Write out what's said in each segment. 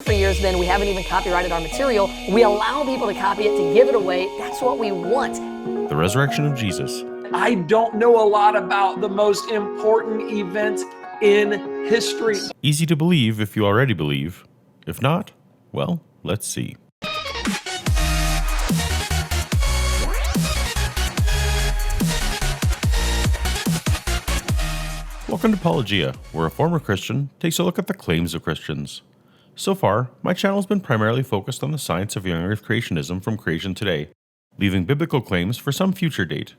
For years then, we haven't even copyrighted our material. We allow people to copy it, to give it away. That's what we want. The resurrection of Jesus. I don't know a lot about the most important event in history. Easy to believe if you already believe. If not, well, let's see. Welcome to Paulogia, where a former Christian takes a look at the claims of Christians. So far, my channel has been primarily focused on the science of young earth creationism from creation today, leaving biblical claims for some future date.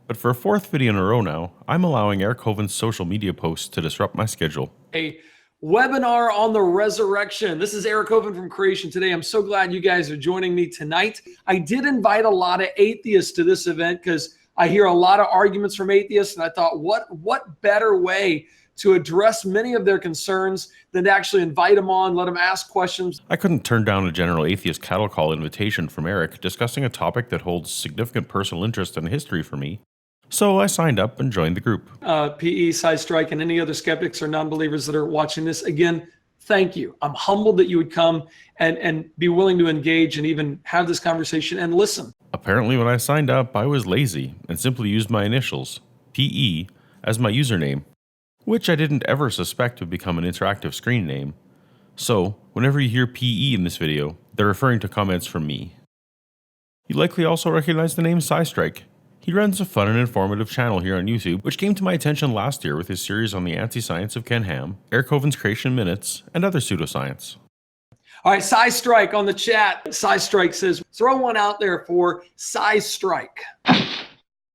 But for a fourth video in a row now, I'm allowing Eric Hovind's social media posts to disrupt my schedule. A webinar on the resurrection. This is Eric Hovind from Creation Today. I'm so glad you guys are joining me tonight. I did invite a lot of atheists to this event because I hear a lot of arguments from atheists, and I thought, what better way to address many of their concerns than to actually invite them on, let them ask questions. I couldn't turn down a general atheist cattle call invitation from Eric discussing a topic that holds significant personal interest and history for me. So I signed up and joined the group. PE, SciStrike, and any other skeptics or non-believers that are watching this, again, thank you. I'm humbled that you would come and be willing to engage and even have this conversation and listen. Apparently when I signed up, I was lazy and simply used my initials, PE, as my username, which I didn't ever suspect would become an interactive screen name. So, whenever you hear PE in this video, they're referring to comments from me. You likely also recognize the name SciStrike. He runs a fun and informative channel here on YouTube, which came to my attention last year with his series on the anti-science of Ken Ham, Eric Hovind's Creation Minutes, and other pseudoscience. All right, SciStrike on the chat. SciStrike says, throw one out there for SciStrike.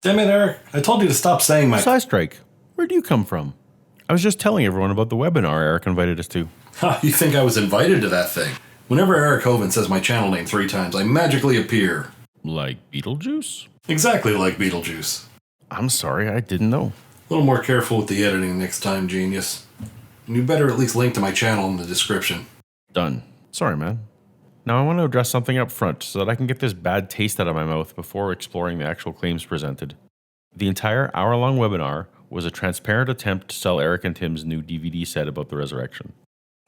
Damn it, Eric. I told you to stop saying my... SciStrike, where do you come from? I was just telling everyone about the webinar Eric invited us to. You think I was invited to that thing? Whenever Eric Hovind says my channel name 3 times, I magically appear. Like Beetlejuice? Exactly like Beetlejuice. I'm sorry, I didn't know. A little more careful with the editing next time, genius. And you better at least link to my channel in the description. Done. Sorry, man. Now I want to address something up front so that I can get this bad taste out of my mouth before exploring the actual claims presented. The entire hour-long webinar was a transparent attempt to sell Eric and Tim's new DVD set about the resurrection.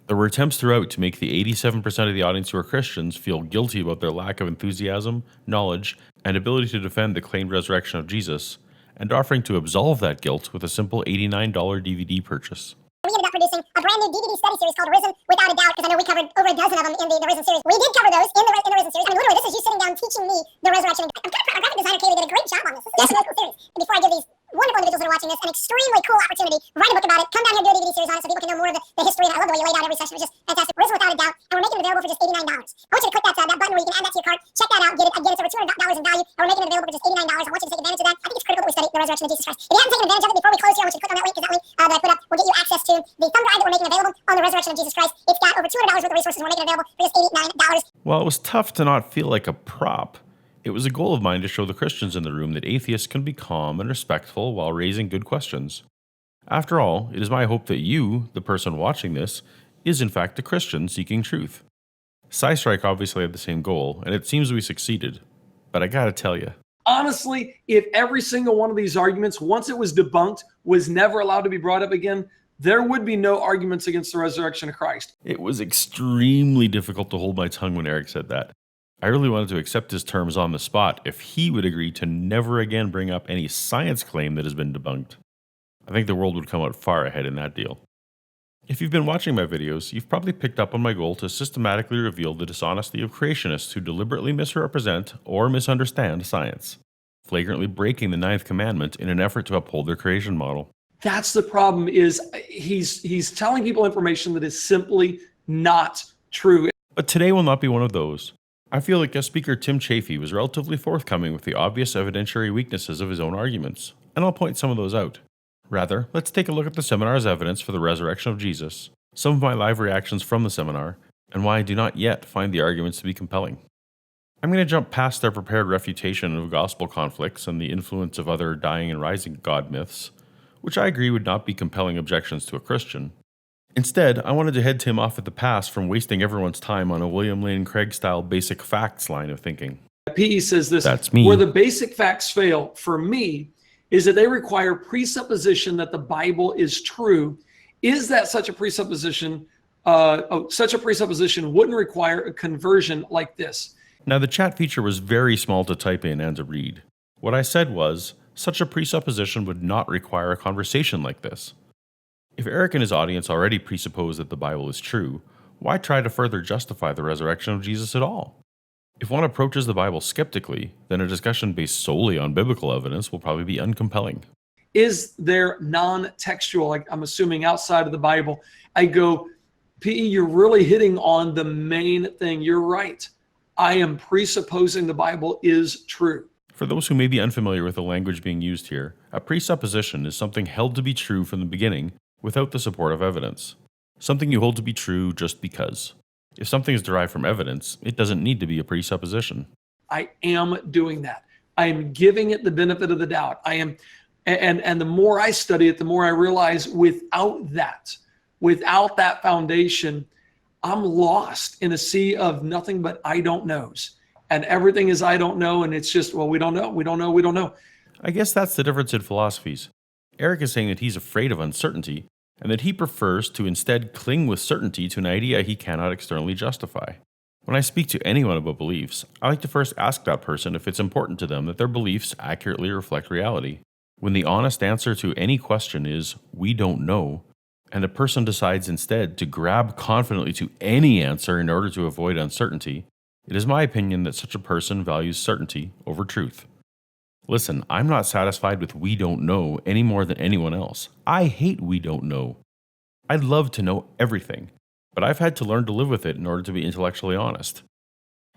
There were attempts throughout to make the 87% of the audience who are Christians feel guilty about their lack of enthusiasm, knowledge, and ability to defend the claimed resurrection of Jesus, and offering to absolve that guilt with a simple $89 DVD purchase. We ended up producing a brand new DVD study series called Risen Without a Doubt, because I know we covered over a dozen of them in the Risen series. We did cover those in the Risen series. I mean, literally, this is you sitting down teaching me the resurrection. I'm kind of proud. Our graphic designer, Kaylee, did a great job on this. This is a really cool series. And before I give these wonderful individuals that are watching this an extremely cool opportunity, write a book about it, come down here and do a DVD series on it so people can know more of the history. And I love the way you laid out every section. It was just fantastic. Risen Without a Doubt, and we're making it available for just $89. I want you to click that button where you can add that to your cart. Check that out. Get it. Again, it's over $200 in value, and we're making it available for just $89. I want you to take advantage of that. I think it's critical that we study the resurrection of Jesus Christ. If you haven't taken advantage of it before we close here, I want you to click on that link, because that link that I put up will get you access to the thumb drive that we're making available on the resurrection of Jesus Christ. It's got over $200 worth of resources, and we're making it available for just $89. While it was tough to not feel like a prop, it was a goal of mine to show the Christians in the room that atheists can be calm and respectful while raising good questions. After all, it is my hope that you, the person watching this, is in fact a Christian seeking truth. SciStrike obviously had the same goal, and it seems we succeeded. But I gotta tell you, Honestly, if every single one of these arguments, once it was debunked, was never allowed to be brought up again, there would be no arguments against the resurrection of Christ. it was extremely difficult to hold my tongue when Eric said that. I really wanted to accept his terms on the spot if he would agree to never again bring up any science claim that has been debunked. I think the world would come out far ahead in that deal. If you've been watching my videos, you've probably picked up on my goal to systematically reveal the dishonesty of creationists who deliberately misrepresent or misunderstand science, flagrantly breaking the 9th commandment in an effort to uphold their creation model. That's the problem, is he's telling people information that is simply not true. But today will not be one of those. I feel like guest speaker Tim Chaffey was relatively forthcoming with the obvious evidentiary weaknesses of his own arguments, and I'll point some of those out. Rather, let's take a look at the seminar's evidence for the resurrection of Jesus, some of my live reactions from the seminar, and why I do not yet find the arguments to be compelling. I'm going to jump past their prepared refutation of gospel conflicts and the influence of other dying and rising God myths, which I agree would not be compelling objections to a Christian. Instead, I wanted to head Tim off at the pass from wasting everyone's time on a William Lane Craig-style basic facts line of thinking. PE says this, That's me. Where the basic facts fail, for me, is that they require presupposition that the Bible is true. Is that such a presupposition Such a presupposition wouldn't require a conversion like this. Now, the chat feature was very small to type in and to read. What I said was, such a presupposition would not require a conversation like this. If Eric and his audience already presuppose that the Bible is true, why try to further justify the resurrection of Jesus at all? If one approaches the Bible skeptically, then a discussion based solely on biblical evidence will probably be uncompelling. Is there non-textual, like I'm assuming outside of the Bible? I go, PE, you're really hitting on the main thing. You're right. I am presupposing the Bible is true. For those who may be unfamiliar with the language being used here, a presupposition is something held to be true from the beginning without the support of evidence. Something you hold to be true just because. If something is derived from evidence, it doesn't need to be a presupposition. I am doing that. I am giving it the benefit of the doubt. And the more I study it, the more I realize without that foundation, I'm lost in a sea of nothing but I don't knows. And everything is I don't know, and it's just, well, we don't know. I guess that's the difference in philosophies. Eric is saying that he's afraid of uncertainty, and that he prefers to instead cling with certainty to an idea he cannot externally justify. When I speak to anyone about beliefs, I like to first ask that person if it's important to them that their beliefs accurately reflect reality. When the honest answer to any question is, we don't know, and a person decides instead to grab confidently to any answer in order to avoid uncertainty, it is my opinion that such a person values certainty over truth. Listen, I'm not satisfied with we don't know any more than anyone else. I hate we don't know. I'd love to know everything, but I've had to learn to live with it in order to be intellectually honest.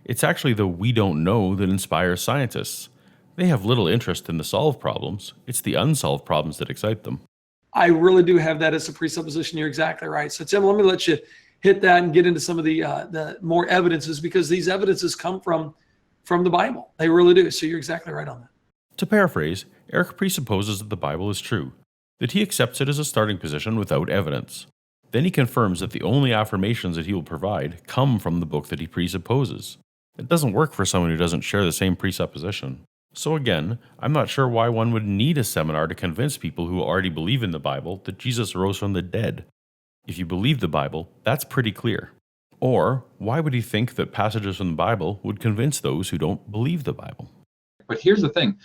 It's actually the we don't know that inspires scientists. They have little interest in the solved problems. It's the unsolved problems that excite them. I really do have that as a presupposition. You're exactly right. So Tim, let me let you hit that and get into some of the more evidences, because these evidences come from the Bible. They really do. So you're exactly right on that. To paraphrase, Eric presupposes that the Bible is true, that he accepts it as a starting position without evidence. Then he confirms that the only affirmations that he will provide come from the book that he presupposes. It doesn't work for someone who doesn't share the same presupposition. So again, I'm not sure why one would need a seminar to convince people who already believe in the Bible that Jesus rose from the dead. If you believe the Bible, that's pretty clear. Or, why would he think that passages from the Bible would convince those who don't believe the Bible? But here's the thing.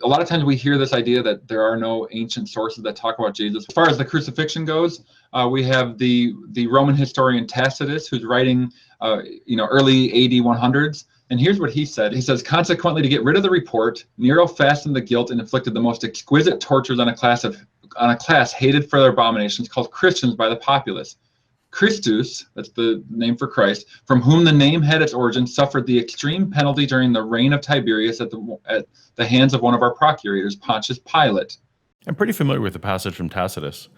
A lot of times we hear this idea that there are no ancient sources that talk about Jesus. As far as the crucifixion goes, we have the Roman historian Tacitus, who's writing early AD 100s. And here's what he said. He says, consequently, to get rid of the report, Nero fastened the guilt and inflicted the most exquisite tortures on a class hated for their abominations, called Christians by the populace. Christus, that's the name for Christ, from whom the name had its origin, suffered the extreme penalty during the reign of Tiberius at the hands of one of our procurators, Pontius Pilate. I'm pretty familiar with the passage from Tacitus.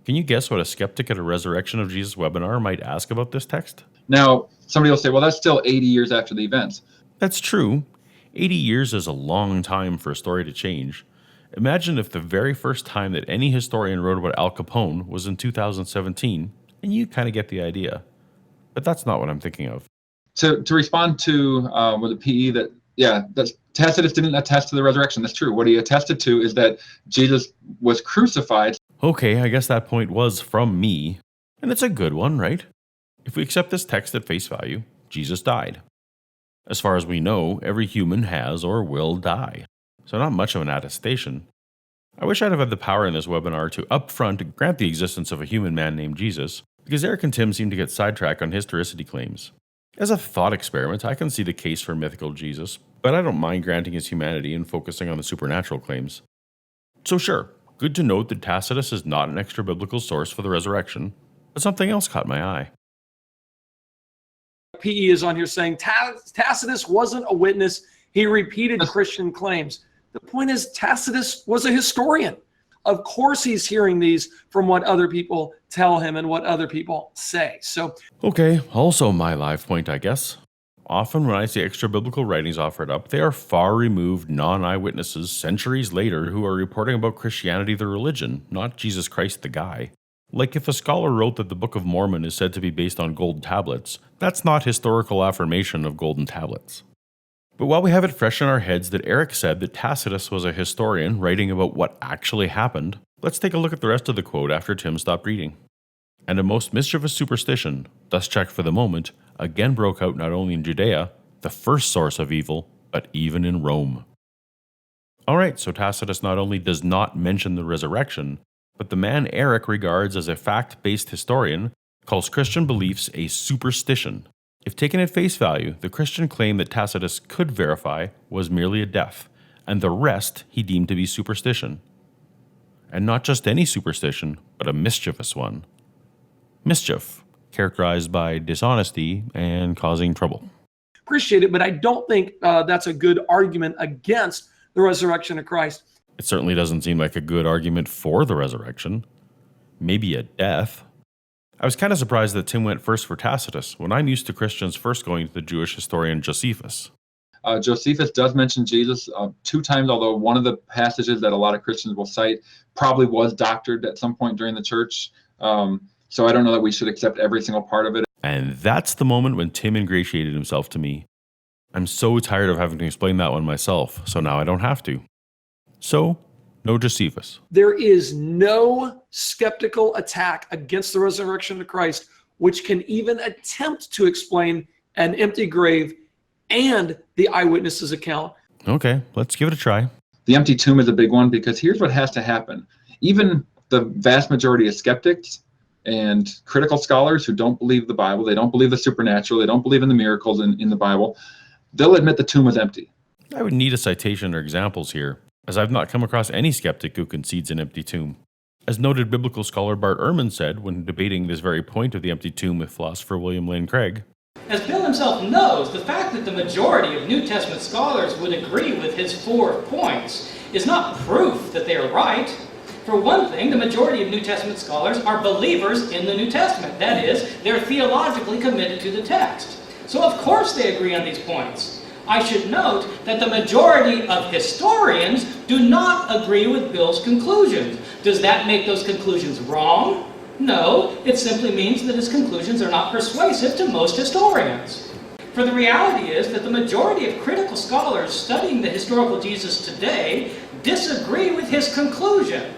Can you guess what a skeptic at a Resurrection of Jesus webinar might ask about this text? Now, somebody will say, well, that's still 80 years after the events. That's true. 80 years is a long time for a story to change. Imagine if the very first time that any historian wrote about Al Capone was in 2017, and you kind of get the idea. But that's not what I'm thinking of. To respond to with the PE that Tacitus didn't attest to the resurrection. That's true. What he attested to is that Jesus was crucified. Okay, I guess that point was from me. And it's a good one, right? If we accept this text at face value, Jesus died. As far as we know, every human has or will die. So not much of an attestation. I wish I'd have had the power in this webinar to upfront grant the existence of a human man named Jesus, because Eric and Tim seem to get sidetracked on historicity claims. As a thought experiment, I can see the case for mythical Jesus, but I don't mind granting his humanity and focusing on the supernatural claims. So sure, good to note that Tacitus is not an extra-biblical source for the resurrection, but something else caught my eye. PE is on here saying Tacitus wasn't a witness. He repeated Christian claims. The point is, Tacitus was a historian. Of course he's hearing these from what other people tell him and what other people say. So, okay, also my live point, I guess. Often when I see extra-biblical writings offered up, they are far-removed non-eyewitnesses centuries later who are reporting about Christianity the religion, not Jesus Christ the guy. Like if a scholar wrote that the Book of Mormon is said to be based on gold tablets, that's not historical affirmation of golden tablets. But while we have it fresh in our heads that Eric said that Tacitus was a historian writing about what actually happened, let's take a look at the rest of the quote after Tim stopped reading. And a most mischievous superstition, thus checked for the moment, again broke out not only in Judea, the first source of evil, but even in Rome. Alright, so Tacitus not only does not mention the resurrection, but the man Eric regards as a fact-based historian calls Christian beliefs a superstition. If taken at face value, the Christian claim that Tacitus could verify was merely a death, and the rest he deemed to be superstition. And not just any superstition, but a mischievous one. Mischief, characterized by dishonesty and causing trouble. Appreciate it, but I don't think that's a good argument against the resurrection of Christ. It certainly doesn't seem like a good argument for the resurrection. Maybe a death. I was kind of surprised that Tim went first for Tacitus, when I'm used to Christians first going to the Jewish historian Josephus. Josephus does mention Jesus 2 times, although one of the passages that a lot of Christians will cite probably was doctored at some point during the church. So I don't know that we should accept every single part of it. And that's the moment when Tim ingratiated himself to me. I'm so tired of having to explain that one myself, so now I don't have to. So, no Josephus. There is no skeptical attack against the resurrection of Christ which can even attempt to explain an empty grave and the eyewitness's account. Okay, let's give it a try. The empty tomb is a big one because here's what has to happen. Even the vast majority of skeptics and critical scholars who don't believe the Bible, they don't believe the supernatural, they don't believe in the miracles in the Bible, they'll admit the tomb was empty. I would need a citation or examples here, as I've not come across any skeptic who concedes an empty tomb. As noted biblical scholar Bart Ehrman said when debating this very point of the empty tomb with philosopher William Lane Craig, as Bill himself knows, the fact that the majority of New Testament scholars would agree with his 4 points is not proof that they are right. For one thing, the majority of New Testament scholars are believers in the New Testament. That is, they're theologically committed to the text. So of course they agree on these points. I should note that the majority of historians do not agree with Bill's conclusions. Does that make those conclusions wrong? No, it simply means that his conclusions are not persuasive to most historians. For the reality is that the majority of critical scholars studying the historical Jesus today disagree with his conclusion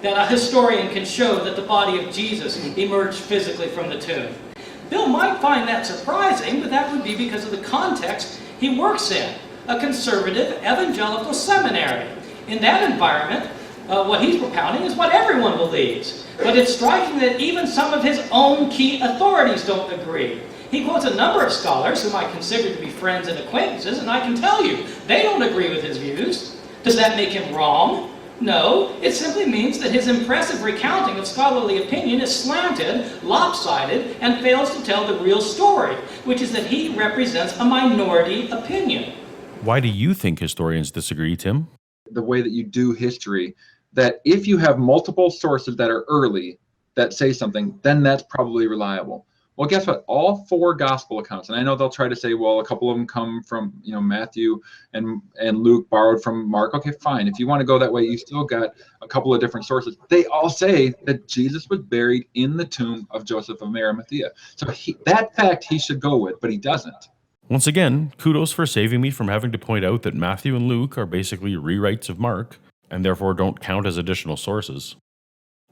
that a historian can show that the body of Jesus emerged physically from the tomb. Bill might find that surprising, but that would be because of the context he works in, a conservative evangelical seminary. In that environment, what he's propounding is what everyone believes. But it's striking that even some of his own key authorities don't agree. He quotes a number of scholars whom I consider to be friends and acquaintances, and I can tell you, they don't agree with his views. Does that make him wrong? No, it simply means that his impressive recounting of scholarly opinion is slanted, lopsided, and fails to tell the real story, which is that he represents a minority opinion. Why do you think historians disagree, Tim? The way that you do history, that if you have multiple sources that are early that say something, then that's probably reliable. Well, guess what? All 4 gospel accounts, and I know they'll try to say, well, a couple of them come from, Matthew and Luke borrowed from Mark. Okay, fine. If you want to go that way, you still got a couple of different sources. They all say that Jesus was buried in the tomb of Joseph of Arimathea. So that fact he should go with, but he doesn't. Once again, kudos for saving me from having to point out that Matthew and Luke are basically rewrites of Mark, and therefore don't count as additional sources.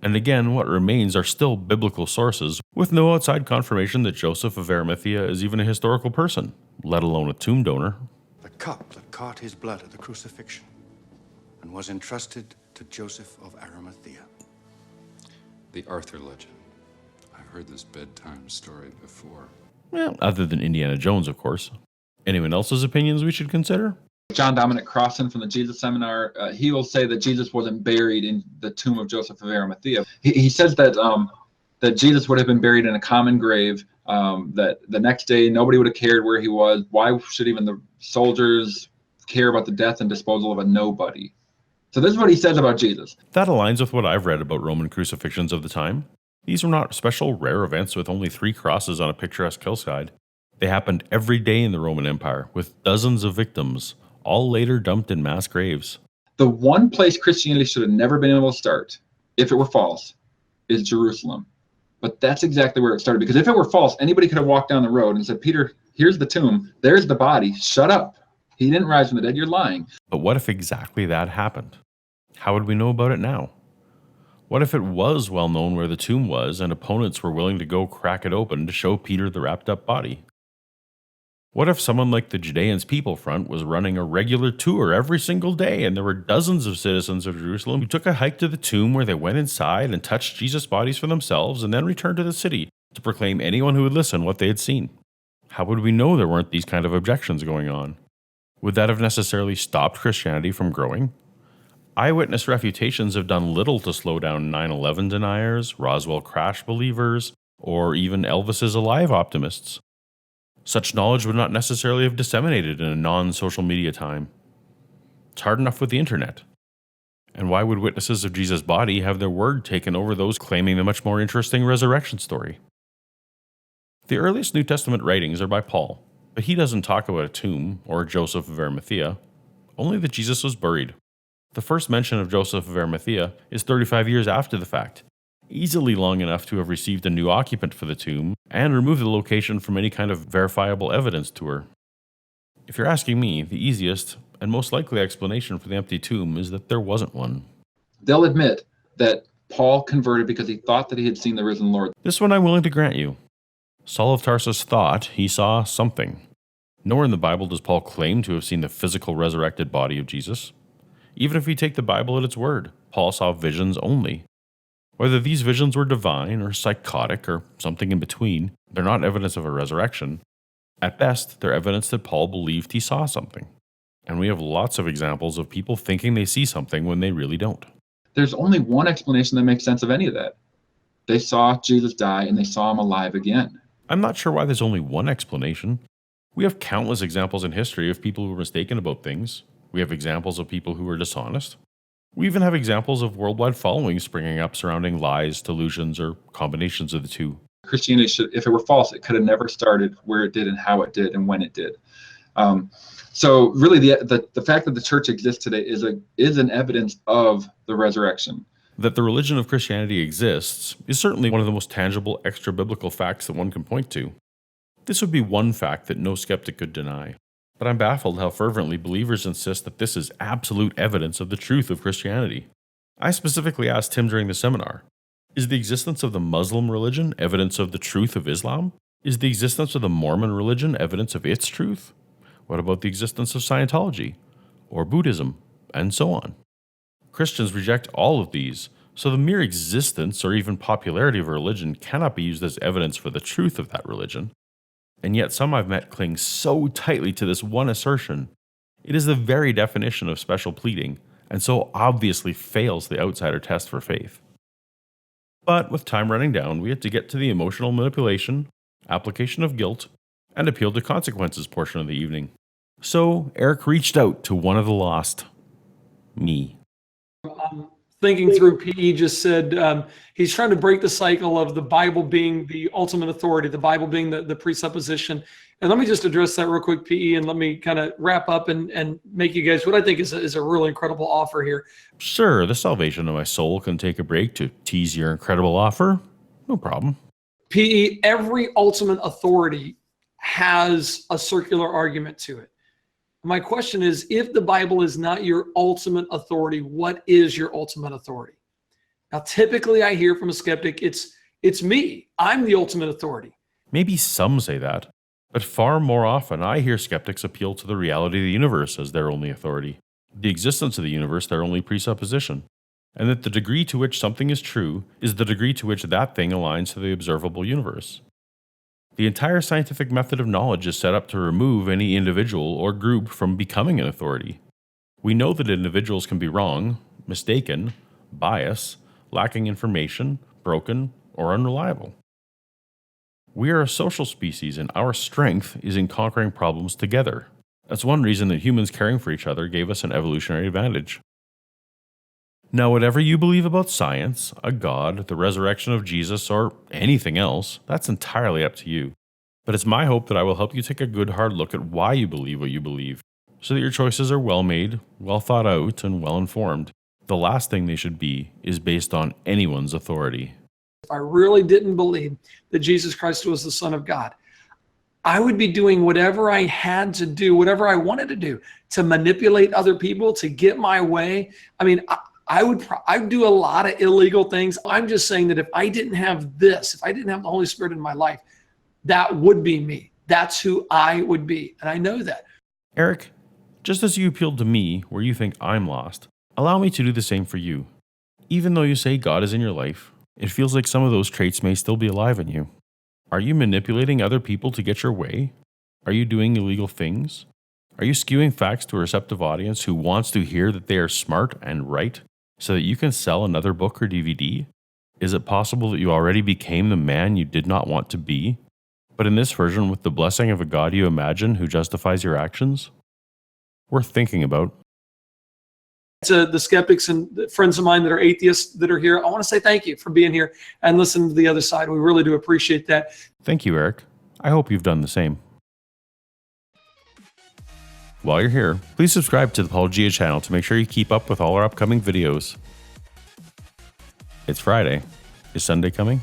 And again, what remains are still biblical sources, with no outside confirmation that Joseph of Arimathea is even a historical person, let alone a tomb donor. The cup that caught his blood at the crucifixion and was entrusted to Joseph of Arimathea. The Arthur legend. I've heard this bedtime story before. Well, other than Indiana Jones, of course. Anyone else's opinions we should consider? John Dominic Crossan from the Jesus Seminar, he will say that Jesus wasn't buried in the tomb of Joseph of Arimathea. He says that that Jesus would have been buried in a common grave, that the next day nobody would have cared where he was. Why should even the soldiers care about the death and disposal of a nobody? So this is what he says about Jesus. That aligns with what I've read about Roman crucifixions of the time. These were not special rare events with only 3 crosses on a picturesque hillside. They happened every day in the Roman Empire, with dozens of victims, all later dumped in mass graves. The one place Christianity should have never been able to start, if it were false, is Jerusalem. But that's exactly where it started, because if it were false, anybody could have walked down the road and said, Peter, here's the tomb, there's the body, shut up. He didn't rise from the dead, you're lying. But what if exactly that happened? How would we know about it now? What if it was well known where the tomb was and opponents were willing to go crack it open to show Peter the wrapped up body? What if someone like the Judeans People Front was running a regular tour every single day and there were dozens of citizens of Jerusalem who took a hike to the tomb where they went inside and touched Jesus' bodies for themselves and then returned to the city to proclaim anyone who would listen what they had seen? How would we know there weren't these kind of objections going on? Would that have necessarily stopped Christianity from growing? Eyewitness refutations have done little to slow down 9/11 deniers, Roswell crash believers, or even Elvis is alive optimists. Such knowledge would not necessarily have disseminated in a non-social media time. It's hard enough with the internet. And why would witnesses of Jesus' body have their word taken over those claiming the much more interesting resurrection story? The earliest New Testament writings are by Paul, but he doesn't talk about a tomb or Joseph of Arimathea, only that Jesus was buried. The first mention of Joseph of Arimathea is 35 years after the fact, easily long enough to have received a new occupant for the tomb and removed the location from any kind of verifiable evidence tour. If you're asking me, the easiest and most likely explanation for the empty tomb is that there wasn't one. They'll admit that Paul converted because he thought that he had seen the risen Lord. This one I'm willing to grant you. Saul of Tarsus thought he saw something. Nowhere in the Bible does Paul claim to have seen the physical resurrected body of Jesus. Even if we take the Bible at its word, Paul saw visions only. Whether these visions were divine or psychotic or something in between, they're not evidence of a resurrection. At best, they're evidence that Paul believed he saw something. And we have lots of examples of people thinking they see something when they really don't. There's only one explanation that makes sense of any of that. They saw Jesus die and they saw him alive again. I'm not sure why there's only one explanation. We have countless examples in history of people who were mistaken about things. We have examples of people who were dishonest. We even have examples of worldwide followings springing up surrounding lies, delusions, or combinations of the two. Christianity should, if it were false, it could have never started where it did and how it did and when it did. So really the fact that the church exists today is an evidence of the resurrection. That the religion of Christianity exists is certainly one of the most tangible extra-biblical facts that one can point to. This would be one fact that no skeptic could deny. But I'm baffled how fervently believers insist that this is absolute evidence of the truth of Christianity. I specifically asked Tim during the seminar, is the existence of the Muslim religion evidence of the truth of Islam? Is the existence of the Mormon religion evidence of its truth? What about the existence of Scientology, or Buddhism, and so on? Christians reject all of these, so the mere existence or even popularity of a religion cannot be used as evidence for the truth of that religion. And yet some I've met cling so tightly to this one assertion. It is the very definition of special pleading, and so obviously fails the outsider test for faith. But with time running down, we have to get to the emotional manipulation, application of guilt, and appeal to consequences portion of the evening. So Eric reached out to one of the lost. Me. Thinking through, PE just said he's trying to break the cycle of the Bible being the ultimate authority, the Bible being the presupposition. And let me just address that real quick, PE, and let me kind of wrap up and make you guys what I think is a really incredible offer here. Sure, the salvation of my soul can take a break to tease your incredible offer. No problem. PE, every ultimate authority has a circular argument to it. My question is, if the Bible is not your ultimate authority, what is your ultimate authority? Now, typically I hear from a skeptic, it's me. I'm the ultimate authority. Maybe some say that, but far more often I hear skeptics appeal to the reality of the universe as their only authority, the existence of the universe their only presupposition, and that the degree to which something is true is the degree to which that thing aligns to the observable universe. The entire scientific method of knowledge is set up to remove any individual or group from becoming an authority. We know that individuals can be wrong, mistaken, biased, lacking information, broken, or unreliable. We are a social species, and our strength is in conquering problems together. That's one reason that humans caring for each other gave us an evolutionary advantage. Now, whatever you believe about science, a god, the resurrection of Jesus, or anything else, that's entirely up to you. But it's my hope that I will help you take a good hard look at why you believe what you believe, so that your choices are well made, well thought out, and well informed. The last thing they should be is based on anyone's authority. If I really didn't believe that Jesus Christ was the Son of God, I would be doing whatever I had to do, whatever I wanted to do, to manipulate other people, to get my way. I mean, I'd do a lot of illegal things. I'm just saying that if I didn't have this, if I didn't have the Holy Spirit in my life, that would be me. That's who I would be. And I know that. Eric, just as you appealed to me where you think I'm lost, allow me to do the same for you. Even though you say God is in your life, it feels like some of those traits may still be alive in you. Are you manipulating other people to get your way? Are you doing illegal things? Are you skewing facts to a receptive audience who wants to hear that they are smart and right so that you can sell another book or DVD? Is it possible that you already became the man you did not want to be, but in this version with the blessing of a God you imagine who justifies your actions? Worth thinking about. To the skeptics and friends of mine that are atheists that are here, I want to say thank you for being here and listening to the other side. We really do appreciate that. Thank you, Eric. I hope you've done the same. While you're here, please subscribe to the Paulogia channel to make sure you keep up with all our upcoming videos. It's Friday. Is Sunday coming?